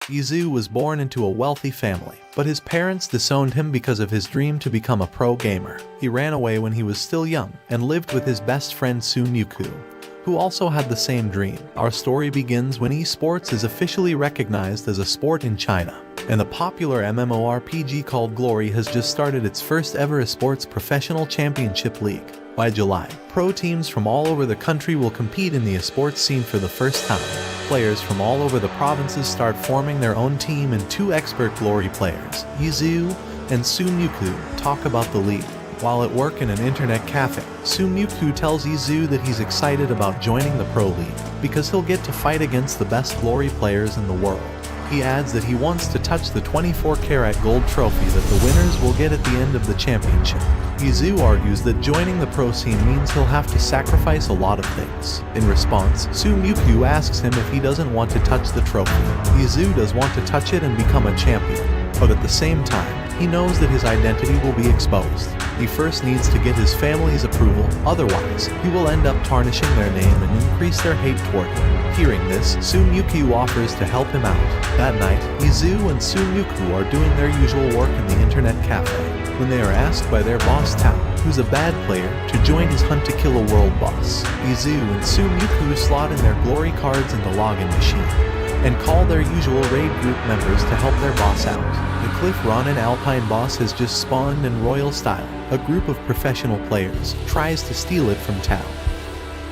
Izu was born into a wealthy family, but his parents disowned him because of his dream to become a pro gamer. He ran away when he was still young and lived with his best friend Sun-yuku, who also had the same dream. Our story begins when esports is officially recognized as a sport in China, and the popular MMORPG called Glory has just started its first ever esports professional championship league. By July, pro teams from all over the country will compete in the esports scene for the first time. Players from all over the provinces start forming their own team, and two expert Glory players, Izu and Sun-yuku, talk about the league. While at work in an internet cafe, Sun-yuku tells Izu that he's excited about joining the pro league because he'll get to fight against the best Glory players in the world. He adds that he wants to touch the 24-karat gold trophy that the winners will get at the end of the championship. Izu argues that joining the pro scene means he'll have to sacrifice a lot of things. In response, Sun-yuku asks him if he doesn't want to touch the trophy. Izu does want to touch it and become a champion, but at the same time, he knows that his identity will be exposed. He first needs to get his family's approval, otherwise, he will end up tarnishing their name and increase their hate toward him. Hearing this, Sun-yuku offers to help him out. That night, Izu and Sun-yuku are doing their usual work in the internet cafe, when they are asked by their boss Tao, who's a bad player, to join his hunt to kill a world boss. Izu and Sun-yuku slot in their glory cards in the login machine, and call their usual raid group members to help their boss out. The Cliff Ronin Alpine boss has just spawned in Royal Style. A group of professional players tries to steal it from Tao,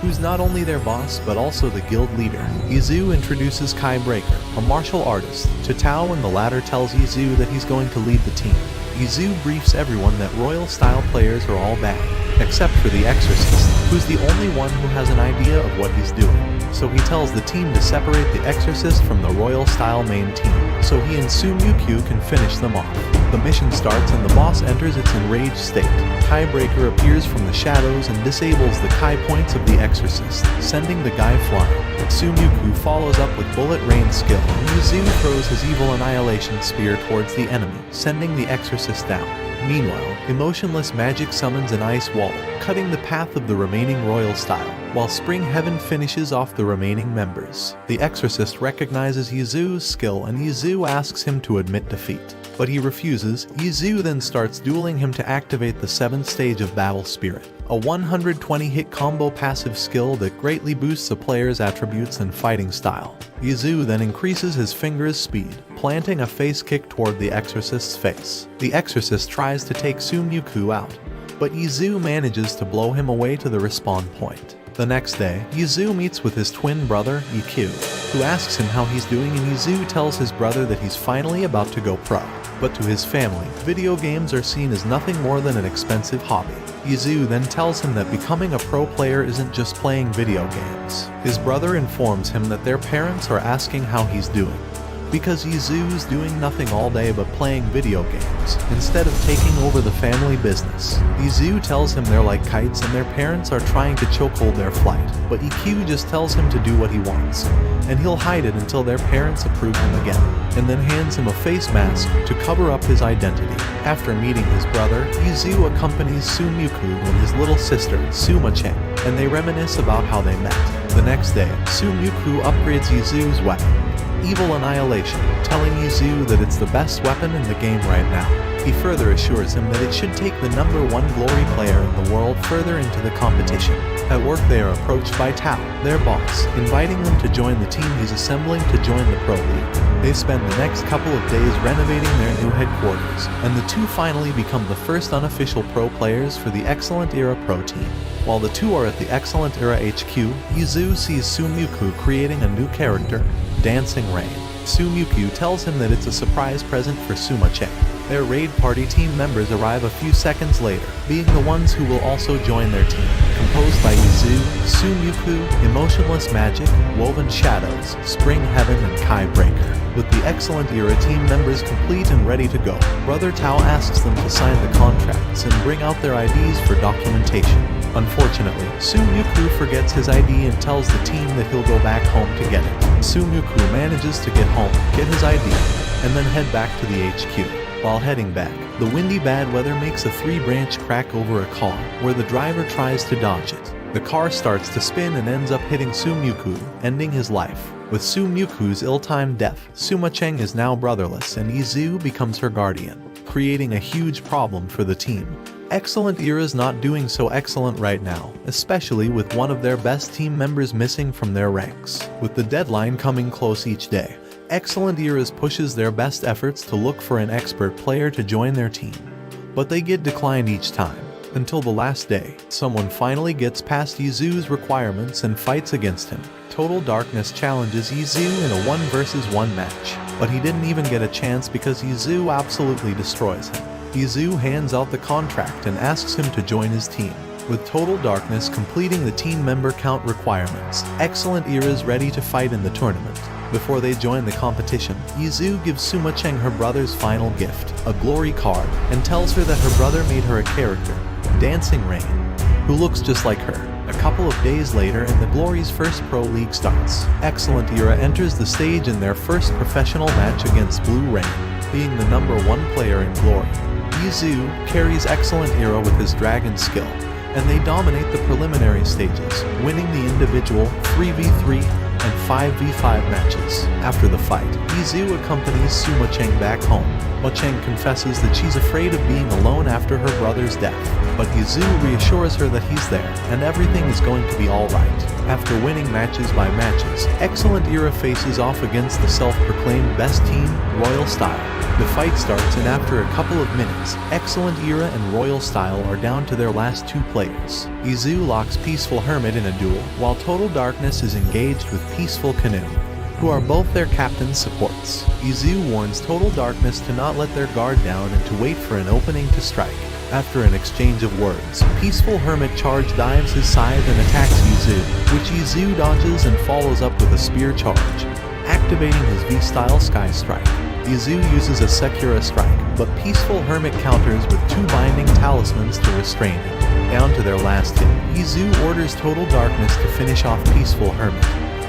who's not only their boss but also the guild leader. Izu introduces Kai Breaker, a martial artist, to Tao, and the latter tells Izu that he's going to lead the team. Izu briefs everyone that Royal Style players are all bad, except for the Exorcist, who's the only one who has an idea of what he's doing. So he tells the team to separate the Exorcist from the Royal Style main team, so he and Sun-yuku can finish them off. The mission starts and the boss enters its enraged state. Kai Breaker appears from the shadows and disables the Kai points of the Exorcist, sending the guy flying. Sun-yuku follows up with Bullet Rain skill, and Izu throws his evil annihilation spear towards the enemy, sending the Exorcist down. Meanwhile, Emotionless Magic summons an ice wall, cutting the path of the remaining Royal Style, while Spring Heaven finishes off the remaining members. The Exorcist recognizes Izu's skill, and Izu asks him to admit defeat, but he refuses. Izu then starts dueling him to activate the 7th stage of Battle Spirit, a 120-hit combo passive skill that greatly boosts a player's attributes and fighting style. Izu then increases his finger's speed, planting a face kick toward the Exorcist's face. The Exorcist tries to take Sun-yuku out, but Izu manages to blow him away to the respawn point. The next day, Izu meets with his twin brother, Ikyu, who asks him how he's doing, and Izu tells his brother that he's finally about to go pro. But to his family, video games are seen as nothing more than an expensive hobby. Izu then tells him that becoming a pro player isn't just playing video games. His brother informs him that their parents are asking how he's doing, because Izu's doing nothing all day but playing video games, instead of taking over the family business. Izu tells him they're like kites and their parents are trying to chokehold their flight, but Ikyu just tells him to do what he wants, and he'll hide it until their parents approve him again, and then hands him a face mask to cover up his identity. After meeting his brother, Izu accompanies Sun-yuku and his little sister, Suma-chen, and they reminisce about how they met. The next day, Sun-yuku upgrades Izu's weapon, Evil Annihilation, telling Izu that it's the best weapon in the game right now. He further assures him that it should take the #1 glory player in the world further into the competition. At work, they are approached by Tao, their boss, inviting them to join the team he's assembling to join the pro league. They spend the next couple of days renovating their new headquarters, and the two finally become the first unofficial pro players for the Excellent Era Pro team. While the two are at the Excellent Era HQ, Izu sees Sun-yuku creating a new character, Dancing Rain. Sun-yuku tells him that it's a surprise present for Suma-chen. Their raid party team members arrive a few seconds later, being the ones who will also join their team, composed by Izu, Sun-yuku, Emotionless Magic, Woven Shadows, Spring Heaven, and Kai Breaker. With the Excellent Era team members complete and ready to go, Brother Tao asks them to sign the contracts and bring out their IDs for documentation. Unfortunately, Sun-yuku forgets his ID and tells the team that he'll go back home to get it. Sun-yuku manages to get home, get his ID, and then head back to the HQ. While heading back, the windy bad weather makes a 3-branch crack over a car, where the driver tries to dodge it. The car starts to spin and ends up hitting Sun-yuku, ending his life. With Soo-Myuku's ill-timed death, Suma-Cheng is now brotherless and Izu becomes her guardian, creating a huge problem for the team. Excellent Era's not doing so excellent right now, especially with one of their best team members missing from their ranks. With the deadline coming close each day, Excellent Era's pushes their best efforts to look for an expert player to join their team, but they get declined each time. Until the last day, someone finally gets past Izu's requirements and fights against him. Total Darkness challenges Izu in a 1 vs 1 match, but he didn't even get a chance because Izu absolutely destroys him. Izu hands out the contract and asks him to join his team. With Total Darkness completing the team member count requirements, Excellent Era is ready to fight in the tournament. Before they join the competition, Izu gives Suma-Cheng her brother's final gift, a glory card, and tells her that her brother made her a character, Dancing Rain, who looks just like her. A couple of days later and the Glory's first Pro League starts. Excellent Era enters the stage in their first professional match against Blue Rain, being the #1 player in Glory. Izu carries Excellent Era with his dragon skill, and they dominate the preliminary stages, winning the individual 3v3 and 5v5 matches. After the fight, Izu accompanies Suma-Cheng back home. Ma-Cheng confesses that she's afraid of being alone after her brother's death, but Izu reassures her that he's there and everything is going to be alright. After winning matches by matches, Excellent Era faces off against the self-proclaimed best team, Royal Style. The fight starts and after a couple of minutes, Excellent Era and Royal Style are down to their last 2 players. Izu locks Peaceful Hermit in a duel, while Total Darkness is engaged with Peaceful Canoe, who are both their captain's supports. Izu warns Total Darkness to not let their guard down and to wait for an opening to strike. After an exchange of words, Peaceful Hermit charge dives his scythe and attacks Izu, which Izu dodges and follows up with a spear charge, activating his V-style Sky Strike. Izu uses a Sekira Strike, but Peaceful Hermit counters with 2 binding talismans to restrain him. Down to their last hit, Izu orders Total Darkness to finish off Peaceful Hermit,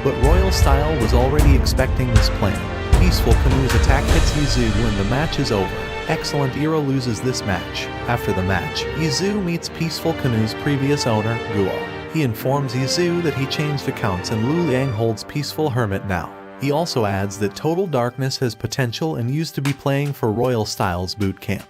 but Royal Style was already expecting this plan. Peaceful Canoe's attack hits Izu when the match is over. Excellent Era loses this match. After the match, Izu meets Peaceful Canoe's previous owner, Guo. He informs Izu that he changed accounts and Lu Liang holds Peaceful Hermit now. He also adds that Total Darkness has potential and used to be playing for Royal Style's boot camp,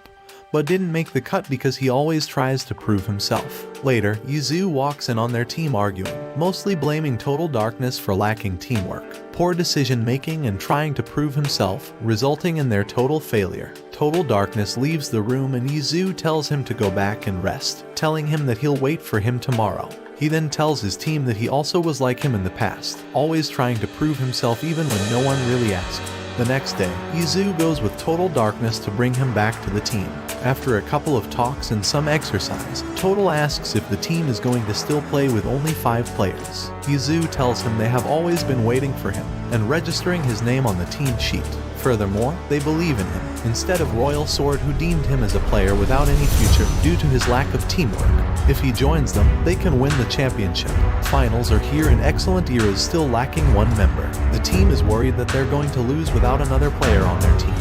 but didn't make the cut because he always tries to prove himself. Later, Izu walks in on their team arguing, mostly blaming Total Darkness for lacking teamwork, poor decision-making and trying to prove himself, resulting in their total failure. Total Darkness leaves the room and Izu tells him to go back and rest, telling him that he'll wait for him tomorrow. He then tells his team that he also was like him in the past, always trying to prove himself even when no one really asked. The next day, Izu goes with Total Darkness to bring him back to the team. After a couple of talks and some exercise, Total asks if the team is going to still play with only 5 players. Izu tells him they have always been waiting for him and registering his name on the team sheet. Furthermore, they believe in him, instead of Royal Sword who deemed him as a player without any future due to his lack of teamwork. If he joins them, they can win the championship. Finals are here and Excellent Era is still lacking 1 member. The team is worried that they're going to lose without another player on their team,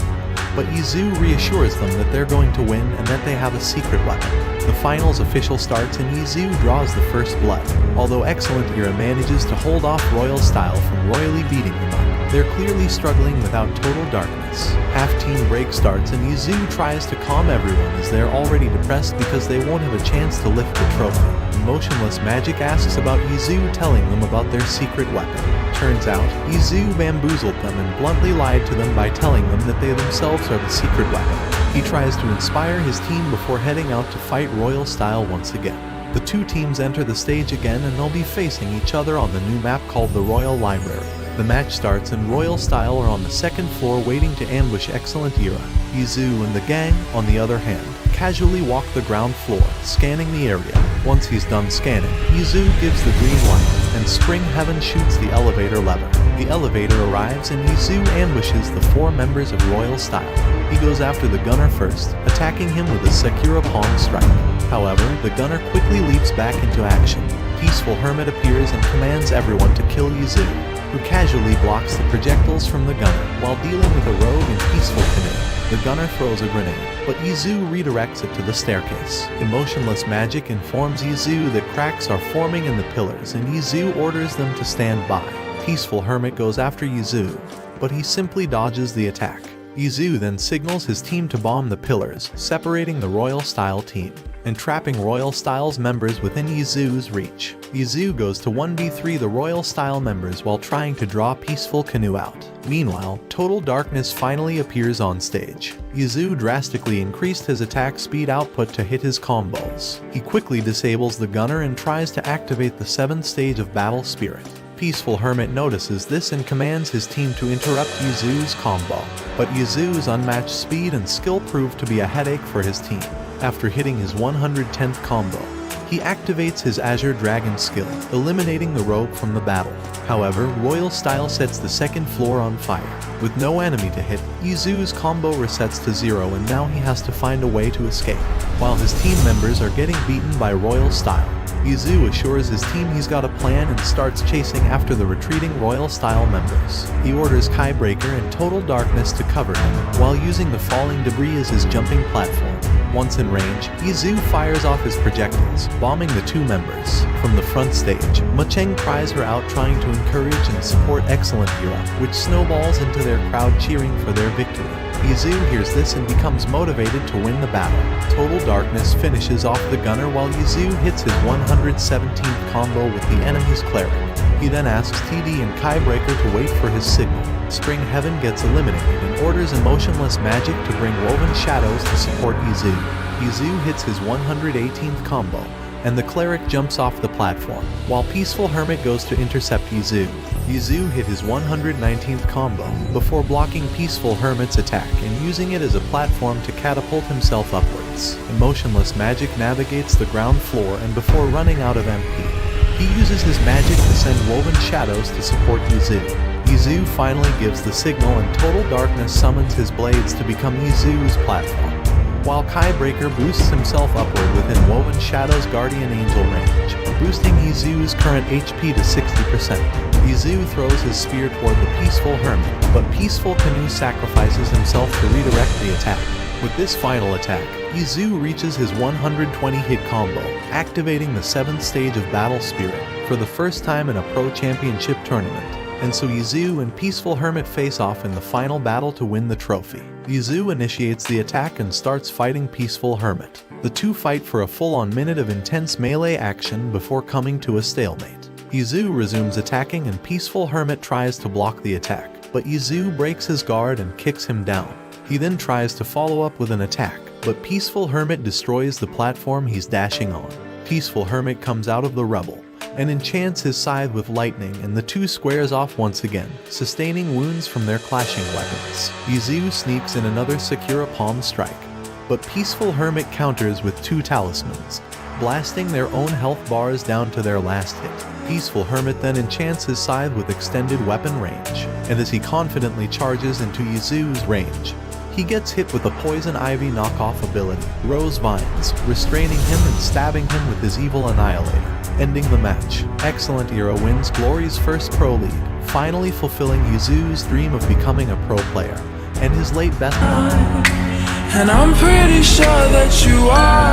but Izu reassures them that they're going to win and that they have a secret weapon. The finals official starts and Izu draws the first blood, although Excellent Era manages to hold off Royal Style from royally beating them up. They're clearly struggling without Total Darkness. Half-team break starts and Izu tries to calm everyone as they're already depressed because they won't have a chance to lift the trophy. Motionless Magic asks about Izu telling them about their secret weapon. Turns out, Izu bamboozled them and bluntly lied to them by telling them that they themselves are the secret weapon. He tries to inspire his team before heading out to fight Royal Style once again. The 2 teams enter the stage again and they'll be facing each other on the new map called the Royal Library. The match starts and Royal Style are on the 2nd floor waiting to ambush Excellent Era. Izu and the gang, on the other hand, casually walk the ground floor, scanning the area. Once he's done scanning, Izu gives the green light, and Spring Heaven shoots the elevator lever. The elevator arrives and Izu ambushes the 4 members of Royal Style. He goes after the gunner first, attacking him with a Sekira Palm Strike. However, the gunner quickly leaps back into action. Peaceful Hermit appears and commands everyone to kill Izu, who casually blocks the projectiles from the gunner while dealing with a rogue and Peaceful Canoe. The gunner throws a grenade, but Izu redirects it to the staircase. Emotionless Magic informs Izu that cracks are forming in the pillars and Izu orders them to stand by. Peaceful Hermit goes after Yuzu, but he simply dodges the attack. Yuzu then signals his team to bomb the pillars, separating the Royal Style team and trapping Royal Style's members within Yuzu's reach. Yuzu goes to 1v3 the Royal Style members while trying to draw Peaceful Canoe out. Meanwhile, Total Darkness finally appears on stage. Yuzu drastically increased his attack speed output to hit his combos. He quickly disables the gunner and tries to activate the 7th stage of Battle Spirit. Peaceful Hermit notices this and commands his team to interrupt Yuzu's combo, but Yuzu's unmatched speed and skill proved to be a headache for his team. After hitting his 110th combo, he activates his Azure Dragon skill, eliminating the rogue from the battle. However, Royal Style sets the second floor on fire. With no enemy to hit, Yuzu's combo resets to 0 and now he has to find a way to escape. While his team members are getting beaten by Royal Style, Yuzu assures his team he's got a plan and starts chasing after the retreating Royal Style members. He orders Skybreaker and Total Darkness to cover him, while using the falling debris as his jumping platform. Once in range, Yuzu fires off his projectiles, bombing the two members. From the front stage, Macheng cries her out trying to encourage and support Excellent Hero, which snowballs into their crowd cheering for their victory. Yuzu hears this and becomes motivated to win the battle. Total Darkness finishes off the gunner while Yuzu hits his 117th combo with the enemy's cleric. He then asks TD and Skybreaker to wait for his signal. Spring Heaven gets eliminated and orders Emotionless Magic to bring Woven Shadows to support Yuzu. Yuzu hits his 118th combo, and the cleric jumps off the platform, while Peaceful Hermit goes to intercept Yuzu. Yuzu hit his 119th combo before blocking Peaceful Hermit's attack and using it as a platform to catapult himself upwards. Emotionless Magic navigates the ground floor and before running out of MP, he uses his magic to send Woven Shadows to support Yuzu. Yuzu finally gives the signal and Total Darkness summons his blades to become Yuzu's platform, while Skybreaker boosts himself upward within Woven Shadow's Guardian Angel range, boosting Yuzu's current HP to 60%. Yuzu throws his spear toward the Peaceful Hermit, but Peaceful Canoe sacrifices himself to redirect the attack. With this final attack, Yuzu reaches his 120-hit combo, activating the 7th stage of Battle Spirit for the first time in a Pro Championship tournament. And so Yuzu and Peaceful Hermit face off in the final battle to win the trophy. Yuzu initiates the attack and starts fighting Peaceful Hermit. The two fight for a full-on minute of intense melee action before coming to a stalemate. Yuzu resumes attacking and Peaceful Hermit tries to block the attack, but Yuzu breaks his guard and kicks him down. He then tries to follow up with an attack, but Peaceful Hermit destroys the platform he's dashing on. Peaceful Hermit comes out of the rubble and enchants his scythe with lightning, and the two squares off once again, sustaining wounds from their clashing weapons. Yuzu sneaks in another Sakura Palm strike, but Peaceful Hermit counters with two talismans, blasting their own health bars down to their last hit. Peaceful Hermit then enchants his scythe with extended weapon range, and as he confidently charges into Yuzu's range, he gets hit with a Poison Ivy knockoff ability, Rose Vines, restraining him and stabbing him with his Evil Annihilator, ending the match. Excellent Hero wins Glory's first pro league, finally fulfilling Yuzu's dream of becoming a pro player, and his late best. And I'm pretty sure that you are.